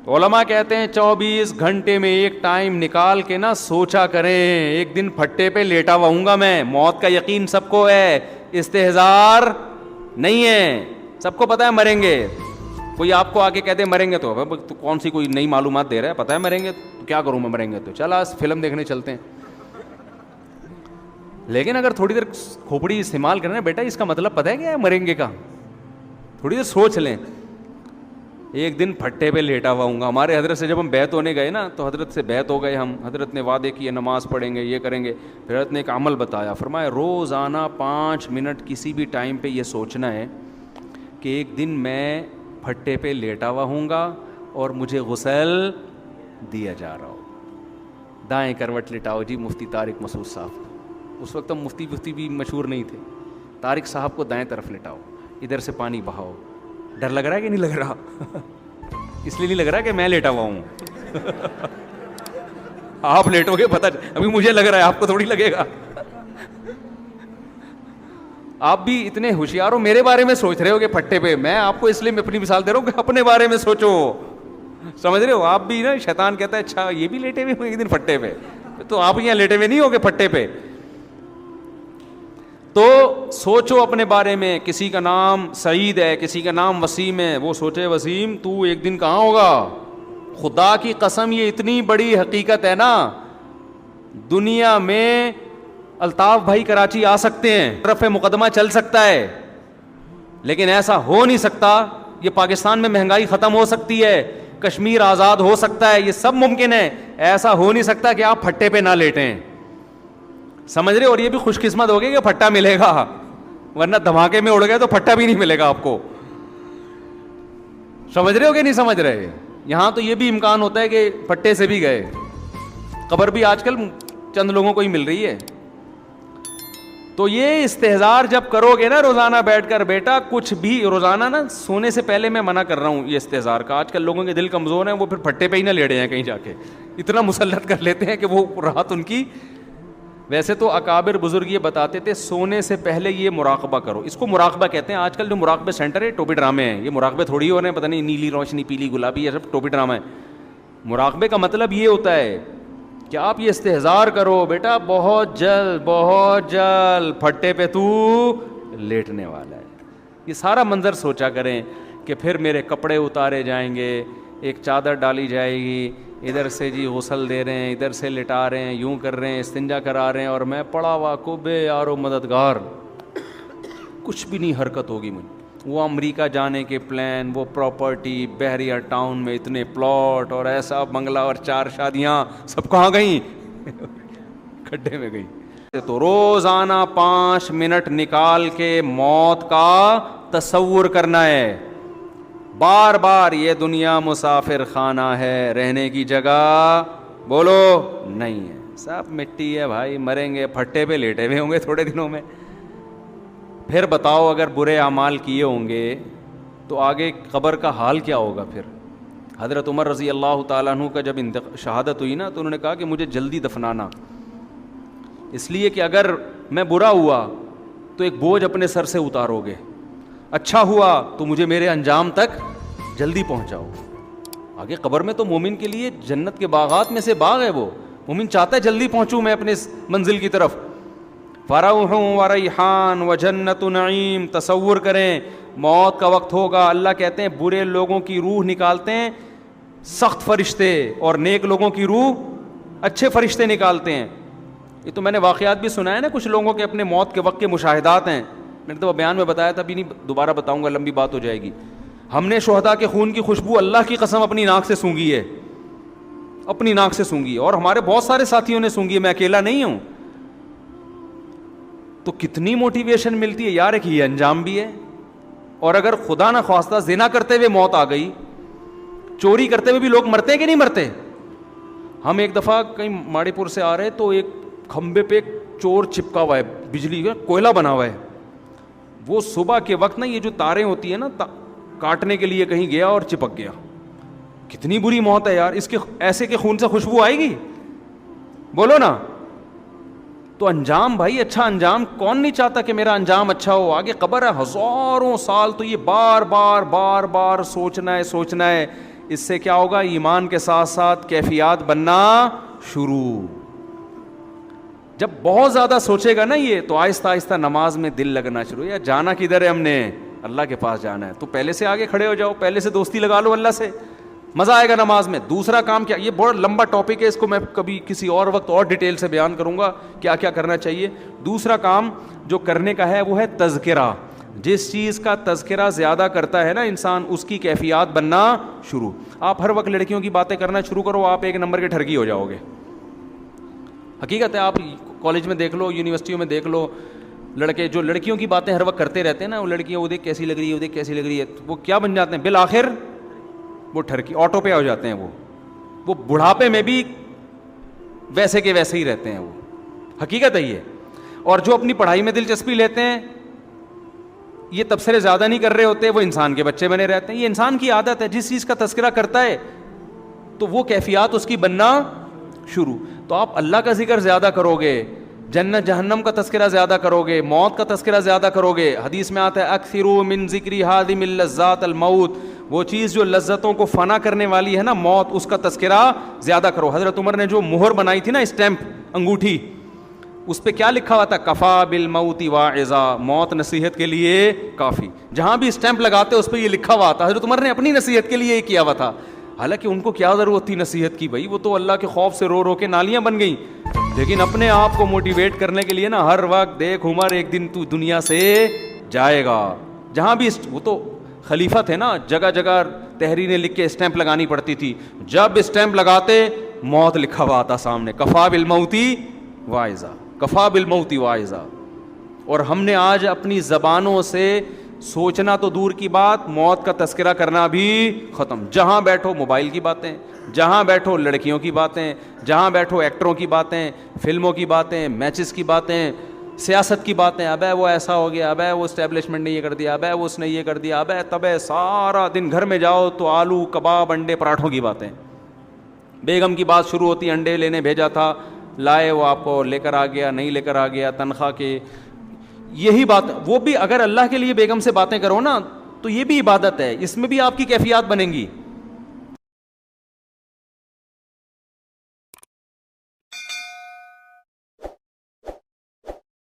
علماء کہتے ہیں 24 گھنٹے میں ایک ٹائم نکال کے نا سوچا کریں. ایک دن پھٹے پہ لیٹا ہوا ہوں گا میں. موت کا یقین سب کو ہے, استہزار نہیں ہے. سب کو پتا ہے مریں گے. کوئی آپ کو آ کے کہتے مریں گے تو کون سی کوئی نئی معلومات دے رہا ہے, پتا ہے مریں گے تو کیا کروں میں, مریں گے تو چل آج فلم دیکھنے چلتے ہیں. لیکن اگر تھوڑی دیر کھوپڑی استعمال کرنا بیٹا, اس کا مطلب پتہ ہے کیا ہے مریں گے کا, تھوڑی دیر سوچ لیں. ایک دن پھٹے پہ لیٹا ہوا ہوں گا. ہمارے حضرت سے جب ہم بیعت ہونے گئے نا تو حضرت سے بیعت ہو گئے ہم. حضرت نے وعدے کیے نماز پڑھیں گے, یہ کریں گے. پھر حضرت نے ایک عمل بتایا, فرمایا روزانہ 5 منٹ کسی بھی ٹائم پہ یہ سوچنا ہے کہ ایک دن میں پھٹے پہ لیٹا ہوا ہوں گا اور مجھے غسل دیا جا رہا ہو. دائیں کروٹ لٹاؤ جی مفتی طارق مسعود صاحب. اس وقت مفتی بھی مشہور نہیں تھے. طارق صاحب کو دائیں طرف لٹاؤ, ادھر سے پانی بہاؤ. ڈر لگ رہا ہے کہ نہیں لگ رہا؟ اس لیے نہیں لگ رہا کہ میں لیٹا ہوا ہوں. آپ لیٹو گے پتہ, ابھی مجھے لگ رہا ہے, آپ کو تھوڑی لگے گا. آپ بھی اتنے ہوشیار ہو, میرے بارے میں سوچ رہے ہو کہ پھٹے پہ. میں آپ کو اس لیے میں اپنی مثال دے رہا ہوں کہ اپنے بارے میں سوچو. سمجھ رہے ہو؟ آپ بھی نا, شیطان کہتا ہے اچھا یہ بھی لیٹے ہوئے ہوں ایک دن پھٹے پہ, تو آپ یہاں لیٹے ہوئے نہیں ہوگے پھٹے پہ. تو سوچو اپنے بارے میں. کسی کا نام سعید ہے, کسی کا نام وسیم ہے. وہ سوچے وسیم تو ایک دن کہاں ہوگا. خدا کی قسم یہ اتنی بڑی حقیقت ہے نا, دنیا میں الطاف بھائی کراچی آ سکتے ہیں, رفع مقدمہ چل سکتا ہے, لیکن ایسا ہو نہیں سکتا. یہ پاکستان میں مہنگائی ختم ہو سکتی ہے, کشمیر آزاد ہو سکتا ہے, یہ سب ممکن ہے. ایسا ہو نہیں سکتا کہ آپ پھٹے پہ نہ لیٹیں. سمجھ رہے؟ اور یہ بھی خوش قسمت ہوگی کہ پھٹا ملے گا, ورنہ دھماکے میں اڑ گئے تو پھٹا بھی نہیں ملے گا آپ کو. سمجھ رہے ہو کہ نہیں سمجھ رہے؟ یہاں تو یہ بھی امکان ہوتا ہے کہ پھٹے سے بھی گئے. قبر بھی آج کل چند لوگوں کو ہی مل رہی ہے. تو یہ استحضار جب کرو گے نا روزانہ بیٹھ کر, بیٹا کچھ بھی روزانہ نا سونے سے پہلے, میں منع کر رہا ہوں یہ استحضار کا. آج کل لوگوں کے دل کمزور ہیں, وہ پھر پھٹے پہ ہی نہ لیٹے ہیں کہیں جا کے, اتنا مسلط کر لیتے ہیں کہ وہ رات ان کی. ویسے تو اکابر بزرگ یہ بتاتے تھے سونے سے پہلے یہ مراقبہ کرو. اس کو مراقبہ کہتے ہیں. آج کل جو مراقبے سینٹر ہے ٹوپی ڈرامے ہیں, یہ مراقبے تھوڑی ہو رہے ہیں, پتہ نہیں نیلی روشنی پیلی گلابی, یہ سب ٹوپی ڈرامہ ہے. مراقبے کا مطلب یہ ہوتا ہے کہ آپ یہ استحضار کرو, بیٹا بہت جلد پھٹے پہ تو لیٹنے والا ہے. یہ سارا منظر سوچا کریں کہ پھر میرے کپڑے اتارے جائیں گے, ایک چادر ڈالی جائے گی, ادھر سے جی غسل دے رہے ہیں, ادھر سے لٹا رہے ہیں, یوں کر رہے ہیں, استنجا کرا رہے ہیں, اور میں پڑا ہوا کبے یارو مددگار, کچھ بھی نہیں حرکت ہوگی مجھے. وہ امریکہ جانے کے پلان, وہ پراپرٹی, بحریہ ٹاؤن میں اتنے پلاٹ اور ایسا بنگلہ اور 4 شادیاں, سب کہاں گئیں؟ کھڈے میں گئی. تو روزانہ 5 منٹ نکال کے موت کا تصور کرنا ہے. بار بار یہ دنیا مسافر خانہ ہے, رہنے کی جگہ بولو نہیں ہے. سب مٹی ہے بھائی, مریں گے, پھٹے پہ لیٹے ہوئے ہوں گے تھوڑے دنوں میں. پھر بتاؤ اگر برے اعمال کیے ہوں گے تو آگے قبر کا حال کیا ہوگا پھر. حضرت عمر رضی اللہ تعالیٰ عنہ کا جب شہادت ہوئی نا تو انہوں نے کہا کہ مجھے جلدی دفنانا, اس لیے کہ اگر میں برا ہوا تو ایک بوجھ اپنے سر سے اتارو گے, اچھا ہوا تو مجھے میرے انجام تک جلدی پہنچاؤ. آگے قبر میں تو مومن کے لیے جنت کے باغات میں سے باغ ہے. وہ مومن چاہتا ہے جلدی پہنچوں میں اپنے منزل کی طرف. فروح و ریحان و جنت نعیم. تصور کریں موت کا وقت ہوگا, اللہ کہتے ہیں برے لوگوں کی روح نکالتے ہیں سخت فرشتے, اور نیک لوگوں کی روح اچھے فرشتے نکالتے ہیں. یہ تو میں نے واقعات بھی سنا ہے نا, کچھ لوگوں کے اپنے موت کے وقت کے مشاہدات ہیں. میں نے تو بیان میں بتایا تھا, ابھی نہیں دوبارہ بتاؤں گا, لمبی بات ہو جائے گی. ہم نے شہداء کے خون کی خوشبو اللہ کی قسم اپنی ناک سے سونگھی ہے, اپنی ناک سے سونگھی, اور ہمارے بہت سارے ساتھیوں نے سونگھی ہے, میں اکیلا نہیں ہوں. تو کتنی موٹیویشن ملتی ہے یار, ایک یہ انجام بھی ہے. اور اگر خدا نہ خواستہ زنا کرتے ہوئے موت آ گئی, چوری کرتے ہوئے بھی لوگ مرتے کہ نہیں مرتے. ہم ایک دفعہ کہیں ماڑی پور سے آ رہے تو ایک کھمبے پہ ایک چور چپکا ہوا ہے, بجلی کا کوئلہ بنا ہوا ہے. وہ صبح کے وقت نا یہ جو تاریں ہوتی ہیں نا کاٹنے کے لیے کہیں گیا اور چپک گیا. کتنی بری موت ہے یار, اس کے ایسے کے خون سے خوشبو آئے گی؟ بولو نا. تو انجام بھائی, اچھا انجام کون نہیں چاہتا کہ میرا انجام اچھا ہو. آگے قبر ہے ہزاروں سال, تو یہ بار بار بار بار سوچنا ہے. اس سے کیا ہوگا؟ ایمان کے ساتھ ساتھ کیفیات بننا شروع. جب بہت زیادہ سوچے گا نا یہ, تو آہستہ آہستہ نماز میں دل لگنا شروع. یا جانا کدھر ہے ہم نے؟ اللہ کے پاس جانا ہے. تو پہلے سے آگے کھڑے ہو جاؤ, پہلے سے دوستی لگا لو اللہ سے, مزہ آئے گا نماز میں. دوسرا کام کیا, یہ بہت لمبا ٹاپک ہے, اس کو میں کبھی کسی اور وقت اور ڈیٹیل سے بیان کروں گا کیا کیا کرنا چاہیے. دوسرا کام جو کرنے کا ہے وہ ہے تذکرہ. جس چیز کا تذکرہ زیادہ کرتا ہے نا انسان, اس کی کیفیات بننا شروع. آپ ہر وقت لڑکیوں کی باتیں کرنا شروع کرو, آپ ایک نمبر کے ٹھرکی ہو جاؤ گے. حقیقت ہے, آپ کالج میں دیکھ لو, یونیورسٹیوں میں دیکھ لو, لڑکے جو لڑکیوں کی باتیں ہر وقت کرتے رہتے ہیں نا, وہ لڑکیاں وہ دیکھ کیسی لگ رہی ہے, وہ دیکھ کیسی لگ رہی ہے, وہ کیا بن جاتے ہیں بالآخر؟ وہ ٹھرکی, آٹو پہ ہو جاتے ہیں. وہ بڑھاپے میں بھی ویسے کے ویسے ہی رہتے ہیں. وہ حقیقت ہے یہ. اور جو اپنی پڑھائی میں دلچسپی لیتے ہیں, یہ تبصرے زیادہ نہیں کر رہے ہوتے, وہ انسان کے بچے بنے رہتے ہیں. یہ انسان کی عادت ہے, جس چیز کا تذکرہ کرتا ہے تو وہ کیفیات اس کی بننا شروع. تو آپ اللہ کا ذکر زیادہ کرو گے, جنت جہنم کا تذکرہ زیادہ کرو گے, موت کا تذکرہ زیادہ کرو گے. حدیث میں آتا ہے اکثروا من ذکر ہادم اللذات الموت, وہ چیز جو لذتوں کو فنا کرنے والی ہے نا, موت, اس کا تذکرہ زیادہ کرو. حضرت عمر نے جو مہر بنائی تھی نا, اسٹیمپ, انگوٹھی, اس پہ کیا لکھا ہوا تھا؟ کفا بالموت واعظا, موت نصیحت کے لیے کافی. جہاں بھی اسٹیمپ لگاتے اس پہ یہ لکھا ہوا تھا. حضرت عمر نے اپنی نصیحت کے لیے یہ کیا ہوا تھا. حالانکہ ان کو کیا ضرورت تھی نصیحت کی بھائی, وہ تو اللہ کے خوف سے رو رو کے نالیاں بن گئیں. لیکن اپنے آپ کو موٹیویٹ کرنے کے لیے نا, ہر وقت دیکھ عمر ایک دن تو دنیا سے جائے گا. جہاں بھی وہ تو خلیفہ تھے نا, جگہ جگہ تحریریں لکھ کے اسٹیمپ لگانی پڑتی تھی. جب اسٹیمپ لگاتے موت لکھا ہوا تھا سامنے, کفا بالموتی واعظا, کفا بالموتی واعظا. اور ہم نے آج اپنی زبانوں سے سوچنا تو دور کی بات, موت کا تذکرہ کرنا بھی ختم. جہاں بیٹھو موبائل کی باتیں, جہاں بیٹھو لڑکیوں کی باتیں, جہاں بیٹھو ایکٹروں کی باتیں, فلموں کی باتیں, میچز کی باتیں, سیاست کی باتیں. ابے وہ ایسا ہو گیا, ابے وہ اسٹیبلشمنٹ نے یہ کر دیا, ابے وہ اس نے یہ کر دیا, ابے تبے. سارا دن گھر میں جاؤ تو آلو کباب انڈے پراٹھوں کی باتیں. بیگم کی بات شروع ہوتی, انڈے لینے بھیجا تھا, لائے, وہ آپ کو لے کر آ گیا, نہیں لے کر آ گیا, تنخواہ کے, یہی بات. وہ بھی اگر اللہ کے لیے بیگم سے باتیں کرو نا, تو یہ بھی عبادت ہے, اس میں بھی آپ کی کیفیات بنیں گی.